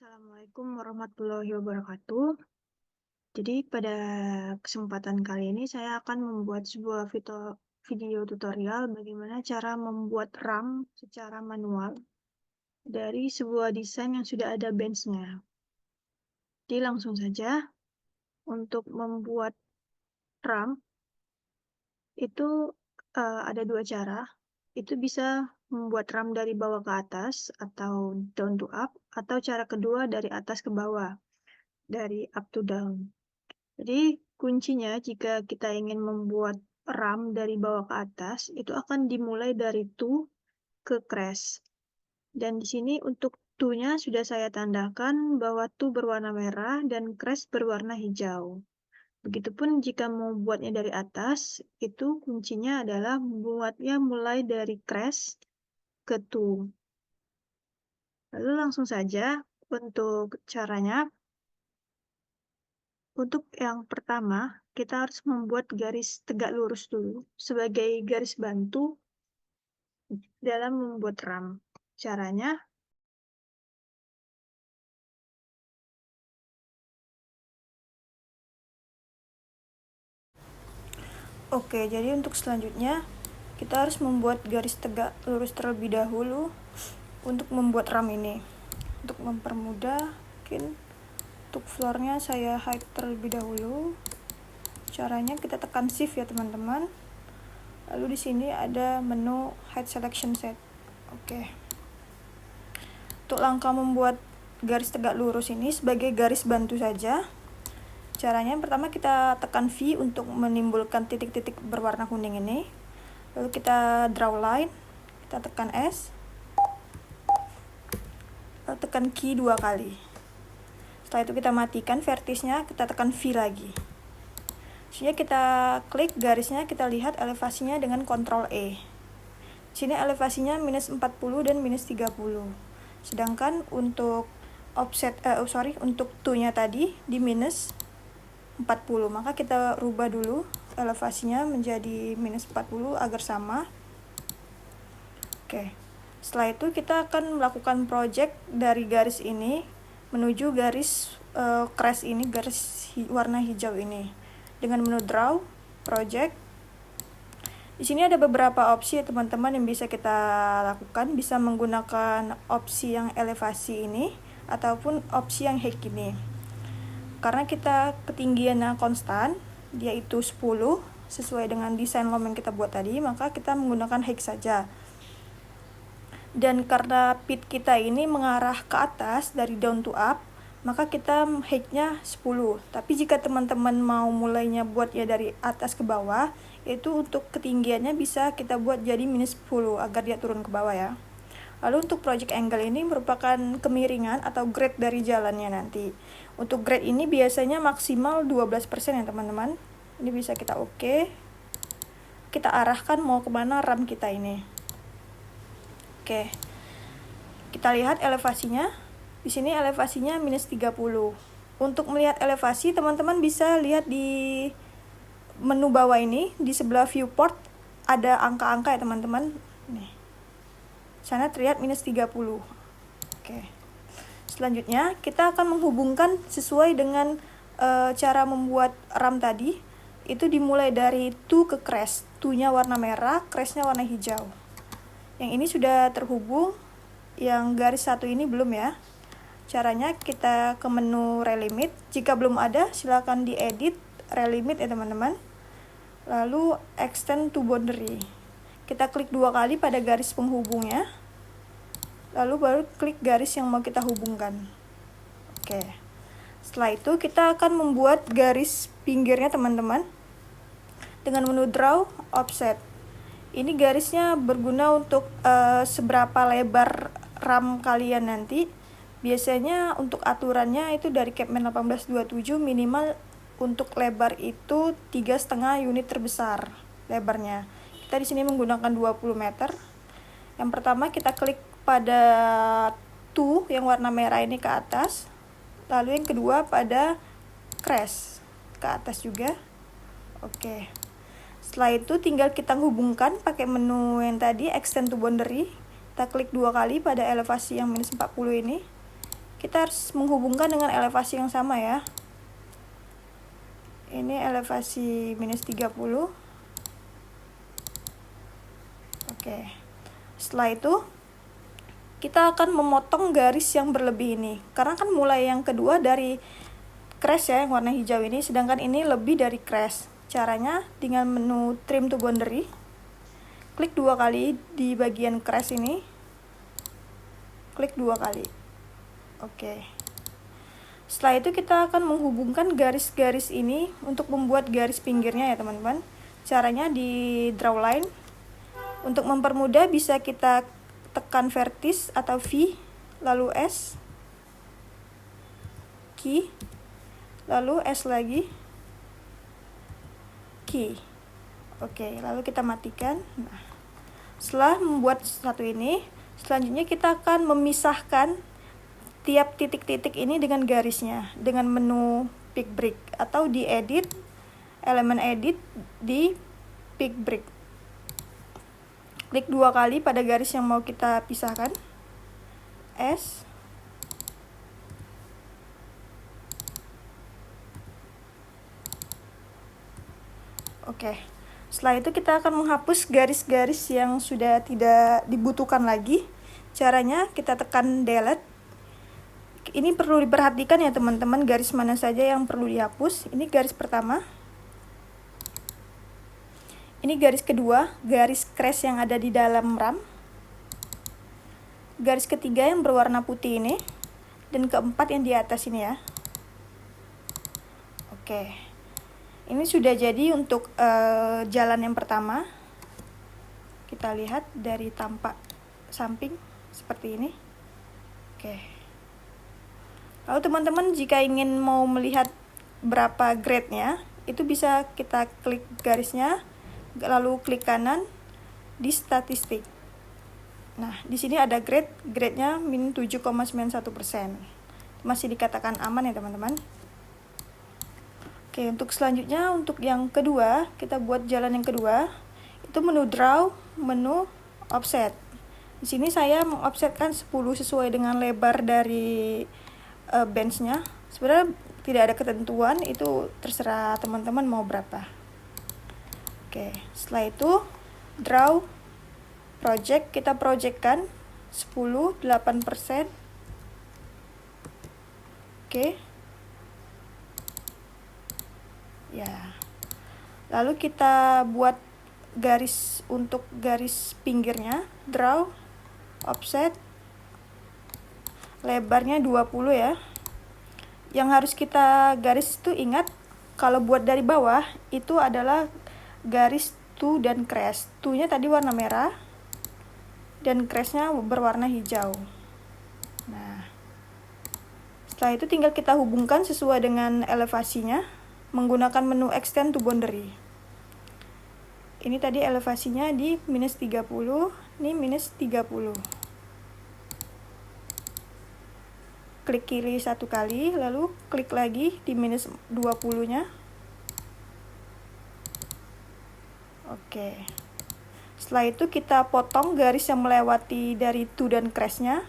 Assalamualaikum warahmatullahi wabarakatuh. Jadi pada kesempatan kali ini saya akan membuat sebuah video tutorial bagaimana cara membuat RAM secara manual dari sebuah desain yang sudah ada benchnya. Jadi langsung saja, untuk membuat RAM itu ada dua cara. Itu bisa membuat RAM dari bawah ke atas atau down to up, atau cara kedua dari atas ke bawah, dari up to down. Jadi kuncinya jika kita ingin membuat RAM dari bawah ke atas, itu akan dimulai dari to ke crash. Dan di sini untuk to-nya sudah saya tandakan bahwa to berwarna merah dan crash berwarna hijau. Begitupun jika mau buatnya dari atas, itu kuncinya adalah buatnya mulai dari crash ke to. Lalu langsung saja untuk caranya. Untuk yang pertama, kita harus membuat garis tegak lurus dulu sebagai garis bantu dalam membuat RAM. Caranya, jadi untuk selanjutnya kita harus membuat garis tegak lurus terlebih dahulu untuk membuat RAM ini. Untuk mempermudah, mungkin untuk floornya saya hide terlebih dahulu. Caranya kita tekan shift ya teman-teman. Lalu di sini ada menu hide selection set. Untuk langkah membuat garis tegak lurus ini sebagai garis bantu saja. Caranya yang pertama kita tekan V untuk menimbulkan titik-titik berwarna kuning ini. Lalu kita draw line, kita tekan S. Lalu tekan key 2 kali. Setelah itu kita matikan vertisnya, kita tekan V lagi. Sehingga kita klik garisnya, kita lihat elevasinya dengan Ctrl E. Sini elevasinya minus 40 dan minus 30. Sedangkan untuk untuk to-nya tadi di minus 40. Maka kita rubah dulu elevasinya menjadi minus 40 agar sama. Setelah itu kita akan melakukan project dari garis ini menuju garis crash ini, garis warna hijau ini. Dengan menu draw, project. Di sini ada beberapa opsi ya teman-teman yang bisa kita lakukan. Bisa menggunakan opsi yang elevasi ini ataupun opsi yang height ini. Karena kita ketinggiannya konstan, yaitu 10 sesuai dengan desain LOM yang kita buat tadi, maka kita menggunakan height saja. Dan karena pit kita ini mengarah ke atas dari down to up, maka kita height-nya 10. Tapi jika teman-teman mau mulainya buat ya dari atas ke bawah, itu untuk ketinggiannya bisa kita buat jadi minus 10 agar dia turun ke bawah ya. Lalu untuk project angle ini merupakan kemiringan atau grade dari jalannya nanti. Untuk grade ini biasanya maksimal 12% ya teman-teman. Ini bisa kita oke. Kita arahkan mau kemana RAM kita ini. Kita lihat elevasinya. Di sini elevasinya minus 30. Untuk melihat elevasi, teman-teman bisa lihat di menu bawah ini, di sebelah viewport ada angka-angka ya teman-teman. Nih. Sana terlihat minus 30. Selanjutnya kita akan menghubungkan sesuai dengan cara membuat RAM tadi. Itu dimulai dari to ke crash. To-nya warna merah, crash-nya warna hijau. Yang ini sudah terhubung, yang garis satu ini belum ya. Caranya kita ke menu relimit. Jika belum ada, silakan diedit relimit ya teman-teman. Lalu extend to boundary. Kita klik 2 kali pada garis penghubungnya. Lalu baru klik garis yang mau kita hubungkan. Setelah itu kita akan membuat garis pinggirnya teman-teman. Dengan menu draw, offset. Ini garisnya berguna untuk seberapa lebar RAM kalian nanti. Biasanya untuk aturannya itu dari Capman 1827 minimal untuk lebar itu 3,5 unit terbesar lebarnya. Kita di sini menggunakan 20 meter. Yang pertama kita klik pada to yang warna merah ini ke atas. Lalu yang kedua pada crash ke atas juga. Setelah itu tinggal kita hubungkan pakai menu yang tadi extend to boundary. Kita klik 2 kali pada elevasi yang minus 40 ini. kita harus menghubungkan dengan elevasi yang sama ya. Ini elevasi minus 30. Oke. Setelah itu kita akan memotong garis yang berlebih ini. Karena kan mulai yang kedua dari crash ya, yang warna hijau ini, sedangkan ini lebih dari crash. Caranya dengan menu trim to boundary, klik 2 kali di bagian crash ini, klik 2 kali. Oke. Setelah itu kita akan menghubungkan garis-garis ini untuk membuat garis pinggirnya ya teman-teman. Caranya di draw line. Untuk mempermudah bisa kita tekan vertis atau V, lalu S, key, lalu S lagi, key. Oke, lalu kita matikan. Nah, setelah membuat satu ini, selanjutnya kita akan memisahkan tiap titik-titik ini dengan garisnya dengan menu pick brick atau di edit, elemen edit di pick brick. Klik 2 kali pada garis yang mau kita pisahkan. S. Oke. Setelah itu kita akan menghapus garis-garis yang sudah tidak dibutuhkan lagi. Caranya kita tekan delete. Ini perlu diperhatikan ya teman-teman, garis mana saja yang perlu dihapus. Ini garis pertama. Ini garis kedua, garis crash yang ada di dalam RAM. Garis ketiga yang berwarna putih ini. Dan keempat yang di atas ini ya. Oke. Ini sudah jadi untuk jalan yang pertama. Kita lihat dari tampak samping seperti ini. Oke. Lalu teman-teman jika ingin mau melihat berapa grade-nya, itu bisa kita klik garisnya, lalu klik kanan di statistik. Nah, di sini ada grade-nya min 7,91%. Masih dikatakan aman ya teman-teman. Oke, untuk selanjutnya, untuk yang kedua, kita buat jalan yang kedua, itu menu draw, menu offset. Di sini saya mengoffsetkan 10 sesuai dengan lebar dari benchnya. Sebenarnya tidak ada ketentuan, itu terserah teman-teman mau berapa. Oke, setelah itu draw project, kita projectkan 10, 8%. Oke. Ya. Lalu kita buat garis untuk garis pinggirnya, draw, offset, lebarnya 20 ya. Yang harus kita garis itu ingat, kalau buat dari bawah itu adalah garis to dan crash. To-nya tadi warna merah dan crash-nya berwarna hijau. Nah, setelah itu tinggal kita hubungkan sesuai dengan elevasinya menggunakan menu extend to boundary. Ini tadi elevasinya di minus 30, ini minus 30. Klik kiri 1 kali, lalu klik lagi di minus 20-nya. Oke. Setelah itu kita potong garis yang melewati dari to dan crash-nya.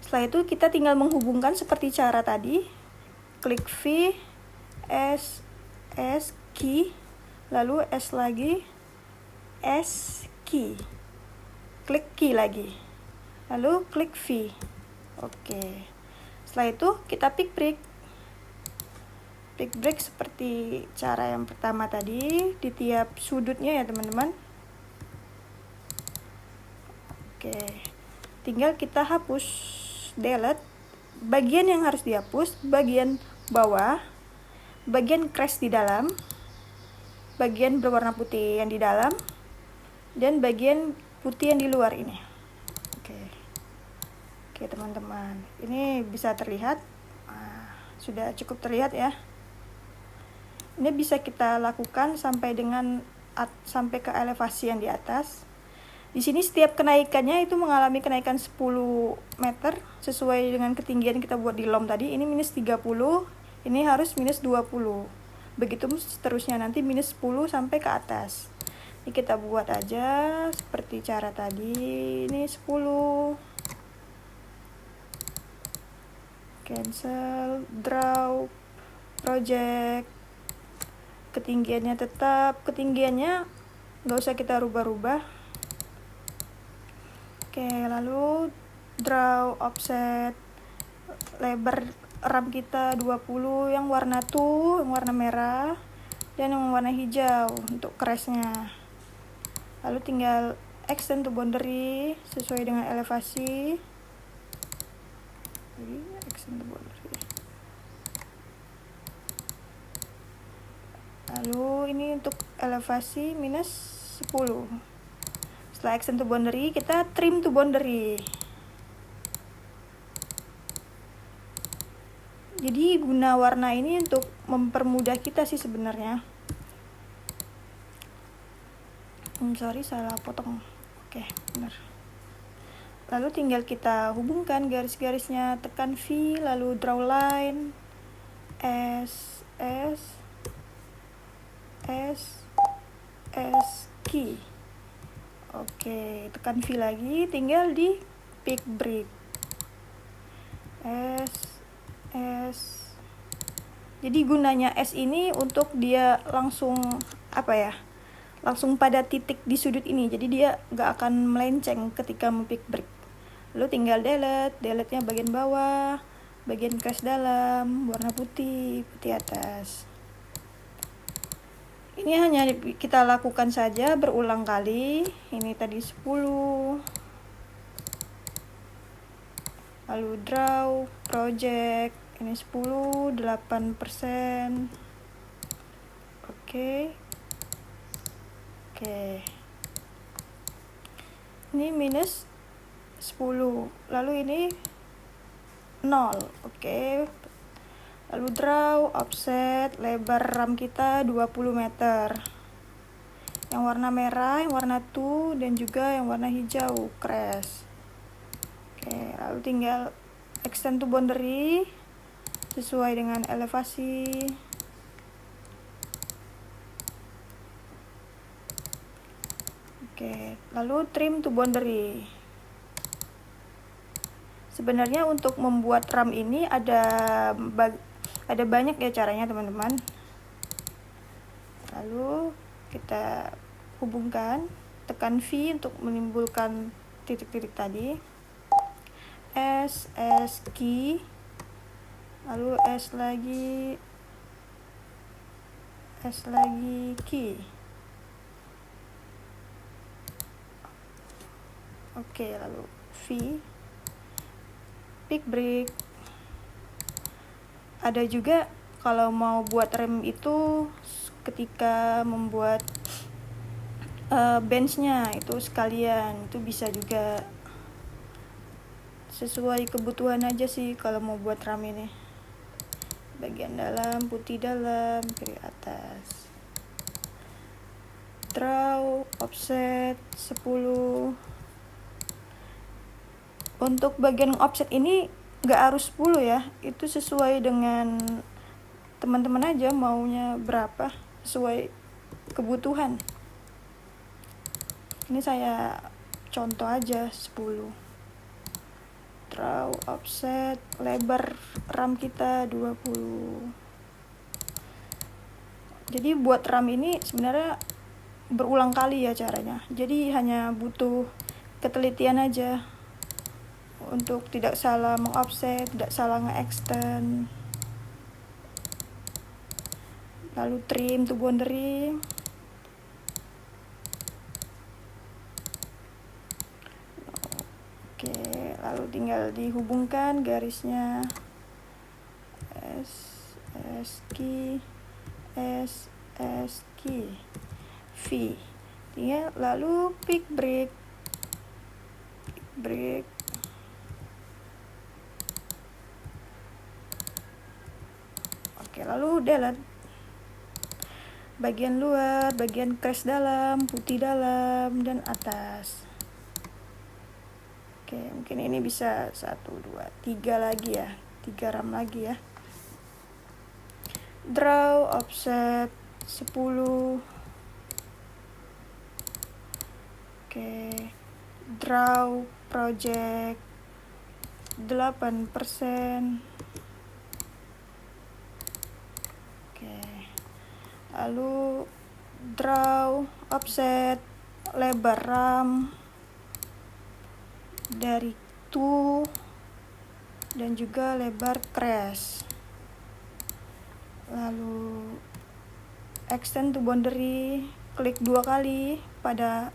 Setelah itu kita tinggal menghubungkan seperti cara tadi. Klik V, S, key, lalu S lagi, S, key. Klik key lagi. Lalu klik V. Oke. Setelah itu kita pick break. Pick break seperti cara yang pertama tadi di tiap sudutnya ya teman-teman. Oke. Tinggal kita hapus, delete. Bagian yang harus dihapus, bagian bawah, bagian crash di dalam, bagian berwarna putih yang di dalam, dan bagian putih yang di luar ini. Oke teman-teman, ini bisa terlihat. Sudah cukup terlihat ya. Ini bisa kita lakukan sampai ke elevasi yang di atas. Di sini setiap kenaikannya itu mengalami kenaikan 10 meter sesuai dengan ketinggian kita buat di LOM tadi. Ini minus 30, ini harus minus 20. begitu seterusnya, nanti minus 10 sampai ke atas. Ini kita buat aja seperti cara tadi. Ini 10, cancel, draw, project, ketinggiannya tetap, ketinggiannya nggak usah kita rubah-rubah. Oke, lalu draw, offset, lebar RAM kita 20, yang warna tuh, yang warna merah, dan yang warna hijau untuk crashnya. Lalu tinggal extend to boundary sesuai dengan elevasi. Jadi extend to boundary. Lalu ini untuk elevasi minus 10. Setelah extend to boundary, kita trim to boundary. Jadi guna warna ini untuk mempermudah kita sih sebenarnya. Sorry, salah potong. Oke, benar. Lalu tinggal kita hubungkan garis-garisnya, tekan V, lalu draw line, S, key. Oke, tekan V lagi, tinggal di pick brick. S. Jadi gunanya S ini untuk dia langsung langsung pada titik di sudut ini, jadi dia nggak akan melenceng ketika mempick brick. Lalu tinggal delete-nya bagian bawah, bagian crash dalam, warna putih atas. Ini hanya kita lakukan saja berulang kali. Ini tadi 10. Lalu draw, project, ini 10, 8%. Oke. Ini minus 10, lalu ini 0. Oke. Lalu draw, offset, lebar RAM kita 20 meter. Yang warna merah, yang warna tuh, dan juga yang warna hijau, crash. Oke, lalu tinggal extend to boundary sesuai dengan elevasi. Oke, lalu trim to boundary. Sebenarnya untuk membuat RAM ini ada banyak ya caranya teman-teman. Lalu kita hubungkan, tekan V untuk menimbulkan titik-titik tadi. S key, lalu S lagi key. Oke, lalu V, pick brick. Ada juga kalau mau buat rem itu ketika membuat benchnya itu sekalian, itu bisa juga, sesuai kebutuhan aja sih kalau mau buat RAM ini. Bagian dalam, putih dalam, kiri atas. Draw, offset 10. Untuk bagian offset ini nggak harus 10 ya, itu sesuai dengan teman-teman aja maunya berapa, sesuai kebutuhan. Ini saya contoh aja 10. Draw, offset, lebar RAM kita 20. Jadi buat RAM ini sebenarnya berulang kali ya caranya. Jadi hanya butuh ketelitian aja untuk tidak salah mengoffset, tidak salah nge-extend. Lalu trim to boundary. Oke, lalu tinggal dihubungkan garisnya. S key, V. Tinggal lalu pick brick. Oke, lalu delete. Bagian luar, bagian crash dalam, putih dalam, dan atas. Oke, mungkin ini bisa 1, 2, 3 lagi ya. 3 RAM lagi ya. draw offset 10. Oke, draw project 8%. Oke, lalu draw offset lebar RAM dari 2 dan juga lebar crash. Lalu extend to boundary, klik 2 kali pada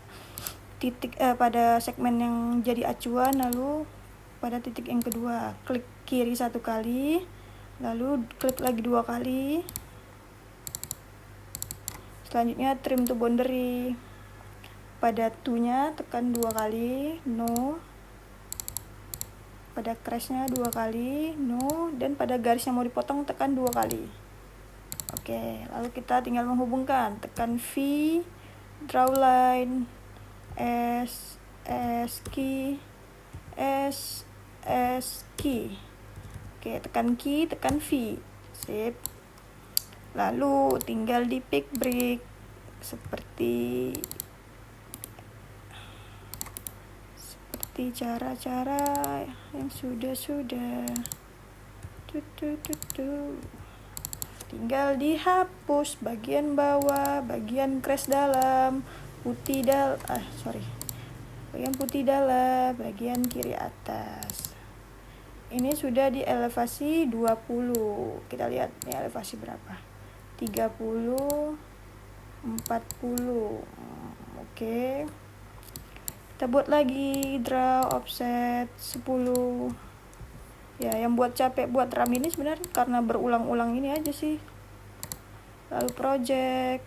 titik pada segmen yang jadi acuan, lalu pada titik yang kedua klik kiri 1 kali, lalu klik lagi 2 kali. Selanjutnya trim to boundary, pada to-nya tekan 2 kali, no. Pada crash-nya 2 kali, no. Dan pada garis yang mau dipotong tekan 2 kali. Oke, lalu kita tinggal menghubungkan, tekan V, draw line, S key, S key. Oke, tekan key, tekan V. Sip. Lalu tinggal di pick break seperti cara-cara yang sudah. Tinggal dihapus bagian bawah, bagian crash dalam, bagian putih dalam, bagian kiri atas. Ini sudah di elevasi 20. Kita lihat ini elevasi berapa. 30, 40. Oke. Kita buat lagi draw offset 10. Ya, yang buat capek buat RAM ini sebenarnya karena berulang-ulang ini aja sih. Lalu project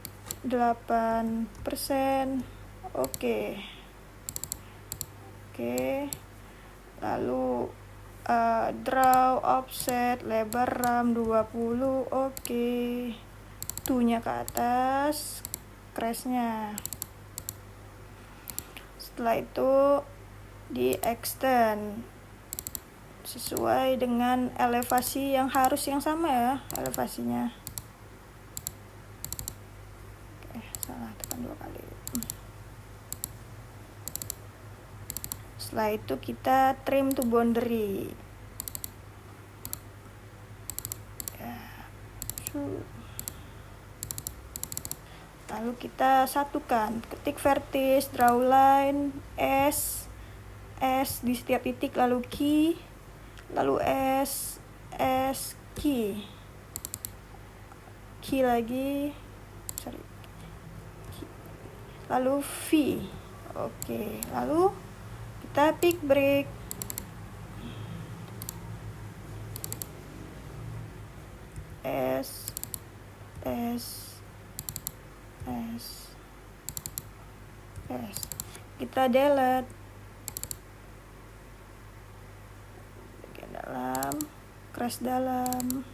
8%. Oke. Lalu draw offset lebar RAM 20. Oke. To-nya ke atas, crash-nya. Setelah itu di extend sesuai dengan elevasi yang yang sama ya, elevasinya. Oke, salah, tekan 2 kali. Setelah itu kita trim to boundary. Ya. Lalu kita satukan, ketik vertis, draw line, S di setiap titik, lalu key, lalu S key lagi, lalu V. Oke, lalu kita pick break. S kita delete bagian dalam, crash dalam.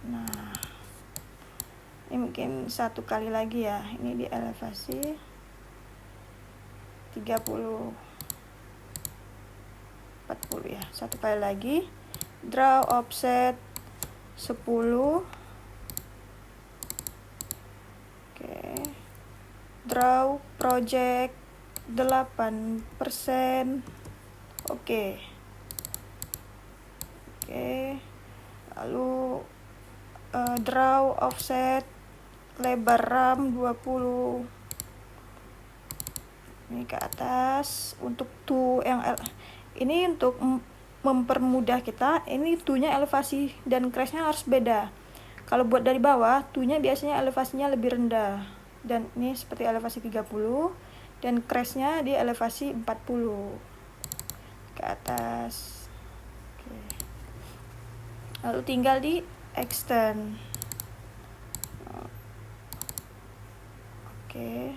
Nah, ini mungkin 1 kali lagi ya, ini di elevasi 30, 40 ya, 1 kali lagi. Draw offset 10. Draw project 8%. Oke. Lalu draw offset lebar RAM 20. Ini ke atas. Untuk yang ini untuk mempermudah kita, ini to-nya elevasi dan crash-nya harus beda. Kalau buat dari bawah, to-nya biasanya elevasinya lebih rendah. Dan ini seperti elevasi 30 dan crash-nya di elevasi 40 ke atas. Oke. Lalu tinggal di extend. Oke.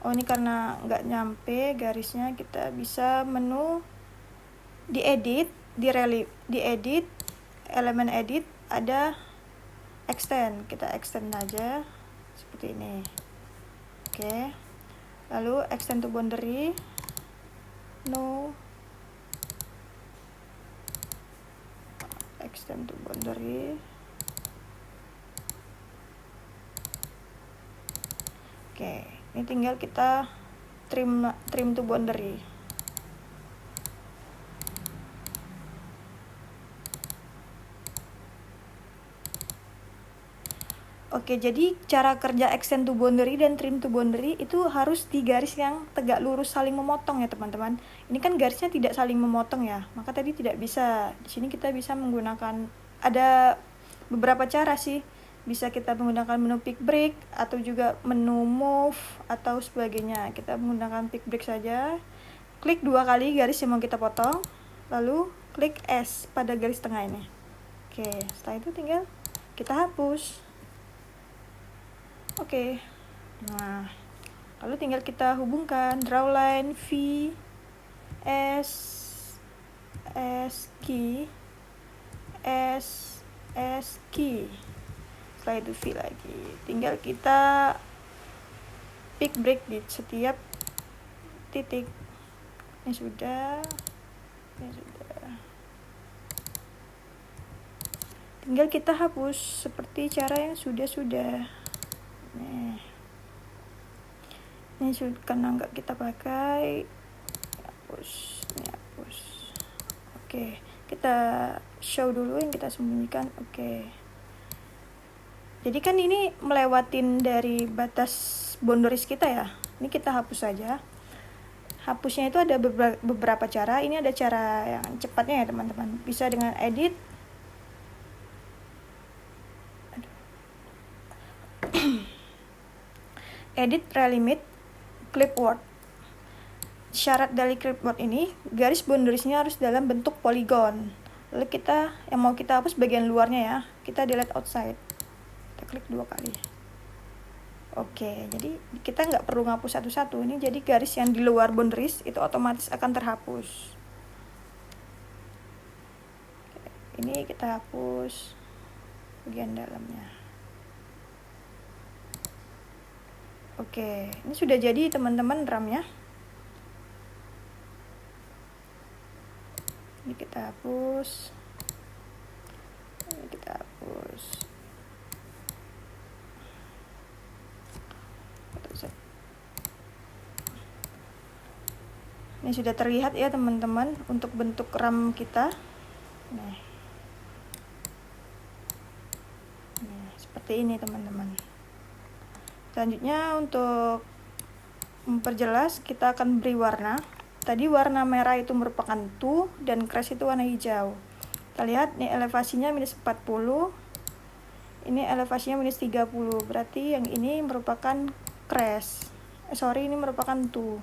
Oh, ini karena nggak nyampe garisnya, kita bisa menu di edit, di edit, elemen edit, ada extend. Kita extend aja seperti ini. Oke. Lalu extend to boundary, no. extend to boundary. Oke, ini tinggal kita trim to boundary. Oke, jadi cara kerja extend to boundary dan trim to boundary itu harus di garis yang tegak lurus saling memotong ya teman-teman. Ini kan garisnya tidak saling memotong ya, maka tadi tidak bisa. Di sini kita bisa menggunakan, ada beberapa cara sih. Bisa kita menggunakan menu pick break atau juga menu move atau sebagainya. Kita menggunakan pick break saja. Klik 2 kali garis yang mau kita potong, lalu klik S pada garis tengah ini. Oke, setelah itu tinggal kita hapus. Oke, nah lalu tinggal kita hubungkan draw line V S key S key. Setelah itu V lagi, tinggal kita pick break di setiap titik. Ini sudah. Tinggal kita hapus seperti cara yang sudah. Nih, ini sudah karena nggak kita pakai, hapus, ini hapus. Oke, kita show dulu yang kita sembunyikan. Oke, jadi kan ini melewatin dari batas boundaries kita ya. Ini kita hapus saja. Hapusnya itu ada beberapa cara. Ini ada cara yang cepatnya ya teman-teman. Bisa dengan edit. Edit prelimit clipboard. Syarat dari clipboard ini, garis boundariesnya harus dalam bentuk poligon. Lalu kita yang mau kita hapus bagian luarnya ya, kita delete outside. Kita klik 2 kali. Oke, jadi kita nggak perlu ngapus satu-satu. Ini jadi garis yang di luar boundaries itu otomatis akan terhapus. Ini kita hapus bagian dalamnya. Oke, ini sudah jadi teman-teman RAM-nya. Ini kita hapus. Ini kita hapus. Ini sudah terlihat ya teman-teman untuk bentuk RAM kita. Nah, seperti ini teman-teman. Selanjutnya untuk memperjelas kita akan beri warna. Tadi warna merah itu merupakan to dan crash itu warna hijau. Kita lihat ini elevasinya minus 40. Ini elevasinya minus 30. Berarti yang ini merupakan crash. Ini merupakan to.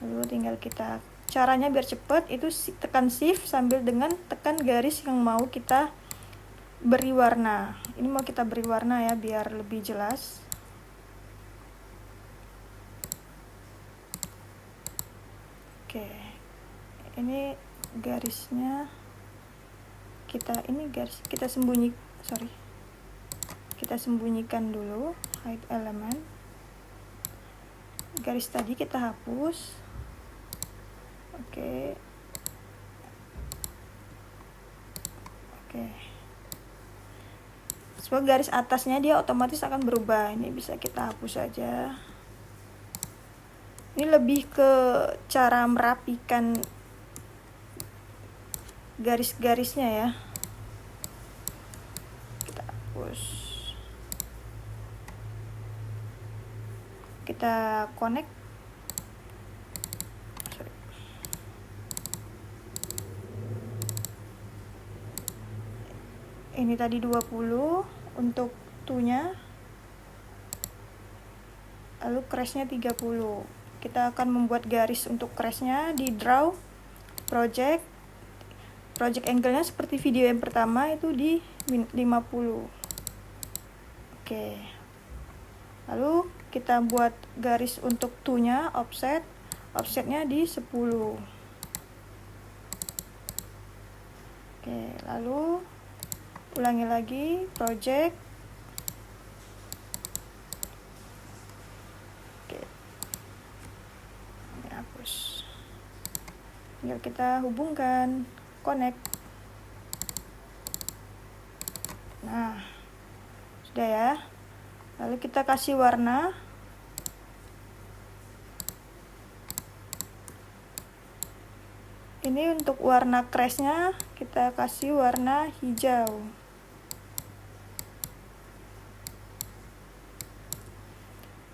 Lalu tinggal kita, caranya biar cepet itu tekan shift sambil dengan tekan garis yang mau kita beri warna. Ini mau kita beri warna ya biar lebih jelas. Oke, ini garisnya kita sembunyikan dulu hide element. Garis tadi kita hapus. Oke. Sebab garis atasnya dia otomatis akan berubah. Ini bisa kita hapus saja. Ini lebih ke cara merapikan garis-garisnya ya. Kita hapus. Kita connect. Ini tadi 20 untuk to-nya. Lalu crash-nya 30. Kita akan membuat garis untuk crash-nya di draw, project angle-nya seperti video yang pertama itu di 50. Oke. Lalu kita buat garis untuk to-nya, offsetnya di 10. Oke, lalu ulangi lagi project. Oke. Ini hapus. Tinggal kita hubungkan, connect. Nah, sudah ya. Lalu kita kasih warna. Ini untuk warna crashnya kita kasih warna hijau.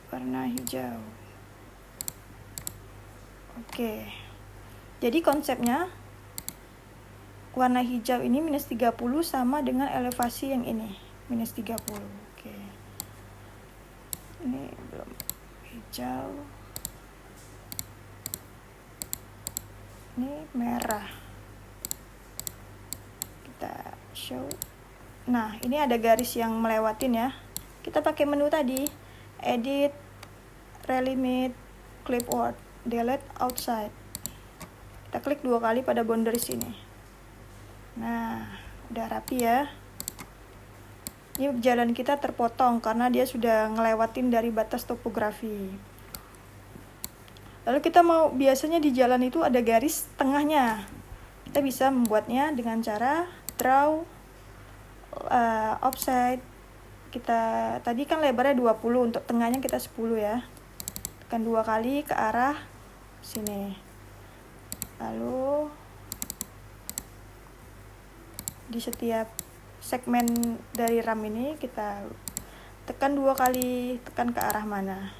Warna hijau. Oke. Jadi konsepnya warna hijau ini minus 30 sama dengan elevasi yang ini, minus 30. Oke. Ini belum hijau. Ini merah. Kita show. Nah, ini ada garis yang melewatin ya. Kita pakai menu tadi, edit, relimit, clipboard, delete outside. Kita klik 2 kali pada boundaries ini. Nah, udah rapi ya. Ini jalan kita terpotong karena dia sudah ngelewatin dari batas topografi. Lalu kita mau, biasanya di jalan itu ada garis tengahnya. Kita bisa membuatnya dengan cara draw offset. Kita tadi kan lebarnya 20, untuk tengahnya kita 10 ya. Tekan 2 kali ke arah sini. Lalu di setiap segmen dari RAM ini kita tekan 2 kali, tekan ke arah mana.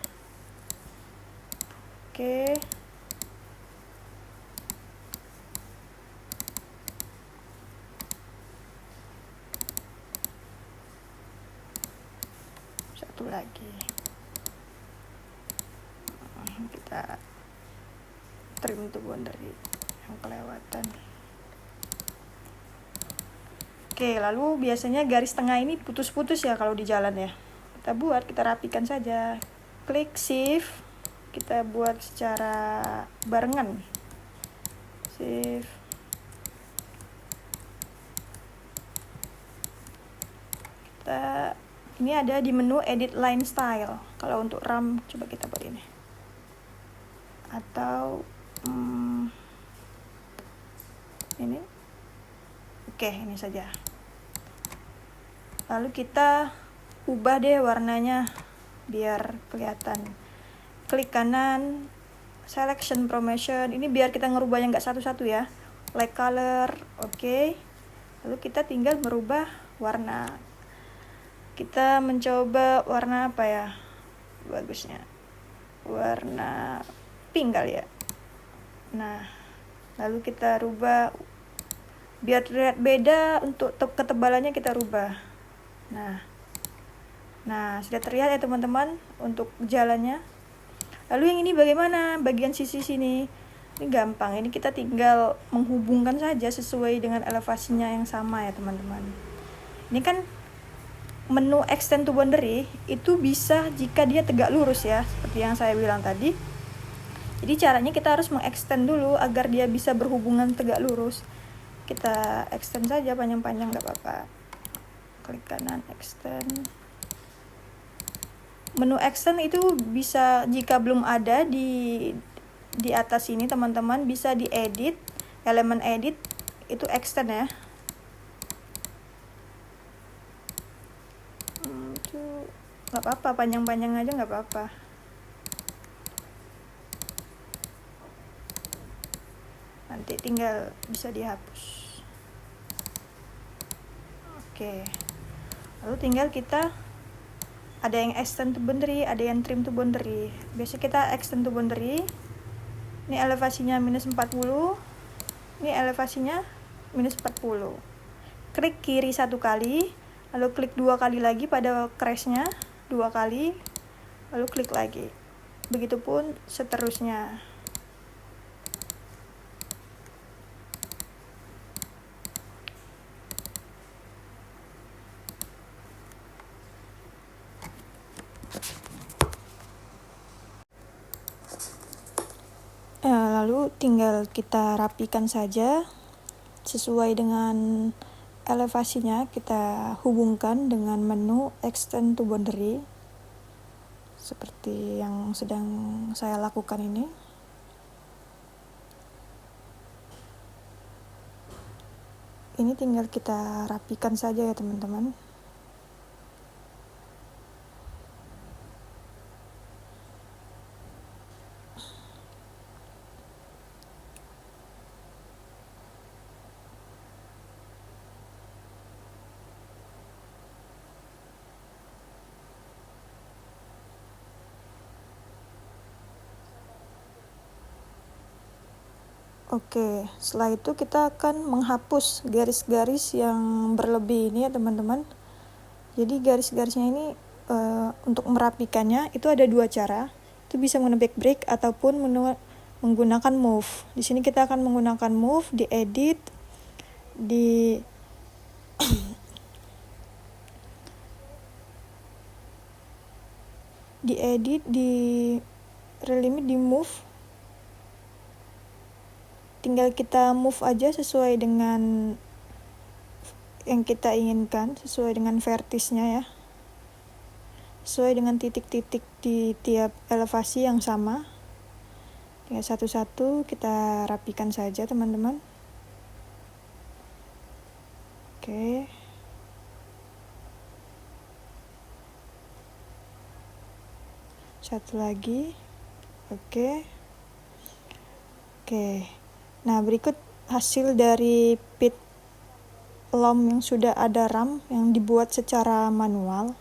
Oke. Satu lagi. Kita trim tuh boundary yang kelewatan. Oke, lalu biasanya garis tengah ini putus-putus ya kalau di jalan ya. Kita rapikan saja. Klik shift, kita buat secara barengan. Shift. Ini ada di menu edit line style. Kalau untuk RAM coba kita buat ini. Atau ini. Oke, ini saja. Lalu kita ubah deh warnanya biar kelihatan. Klik kanan, selection promotion. Ini biar kita ngerubahnya nggak satu-satu ya. Like color, oke. Lalu kita tinggal merubah warna. Kita mencoba warna apa ya bagusnya? Warna pink kali ya. Nah, lalu kita rubah biar terlihat beda, untuk ketebalannya kita rubah. Nah, sudah terlihat ya teman-teman untuk jalannya. Lalu yang ini bagaimana? Bagian sisi sini. Ini gampang, ini kita tinggal menghubungkan saja sesuai dengan elevasinya yang sama ya teman-teman. Ini kan menu extend to boundary itu bisa jika dia tegak lurus ya, seperti yang saya bilang tadi. Jadi caranya kita harus mengextend dulu agar dia bisa berhubungan tegak lurus. Kita extend saja panjang-panjang, nggak apa-apa. Klik kanan, extend. Menu extend itu bisa, jika belum ada di atas ini teman-teman, bisa diedit, elemen edit itu extend ya. Itu nggak apa-apa, panjang-panjang aja nggak apa-apa. Nanti tinggal bisa dihapus. Oke. Lalu tinggal kita, ada yang extend to boundary, ada yang trim to boundary. Biasanya kita extend to boundary. Ini elevasinya minus 40. Ini elevasinya minus 40. Klik kiri 1 kali, lalu klik 2 kali lagi pada crashnya, 2 kali, lalu klik lagi. Begitupun seterusnya. Lalu tinggal kita rapikan saja sesuai dengan elevasinya. Kita hubungkan dengan menu extend to boundary seperti yang sedang saya lakukan ini. Ini tinggal kita rapikan saja ya teman-teman. Oke, setelah itu kita akan menghapus garis-garis yang berlebih ini ya teman-teman. Jadi garis-garisnya ini untuk merapikannya itu ada dua cara. Itu bisa menggunakan backbreak ataupun menggunakan move. Di sini kita akan menggunakan move, diedit, di relimit, di move. Tinggal kita move aja sesuai dengan yang kita inginkan, sesuai dengan vertisnya ya, sesuai dengan titik-titik di tiap elevasi yang sama. Tinggal satu-satu kita rapikan saja teman-teman. Oke, satu lagi. Oke. Nah, berikut hasil dari pit LOM yang sudah ada RAM yang dibuat secara manual.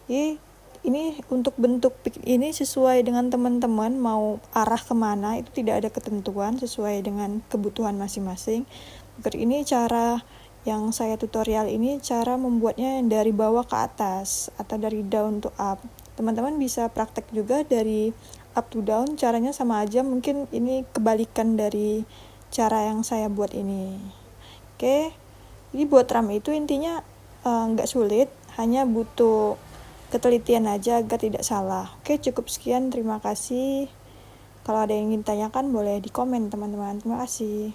Jadi ini untuk bentuk pit ini sesuai dengan teman-teman mau arah kemana, itu tidak ada ketentuan, sesuai dengan kebutuhan masing-masing. Ini cara yang saya tutorial ini cara membuatnya dari bawah ke atas atau dari down to up. Teman-teman bisa praktek juga dari up to down, caranya sama aja, mungkin ini kebalikan dari cara yang saya buat ini. Oke, jadi buat RAM itu intinya nggak sulit, hanya butuh ketelitian aja agar tidak salah. Oke, cukup sekian, terima kasih. Kalau ada yang ingin tanyakan boleh di komen teman-teman. Terima kasih.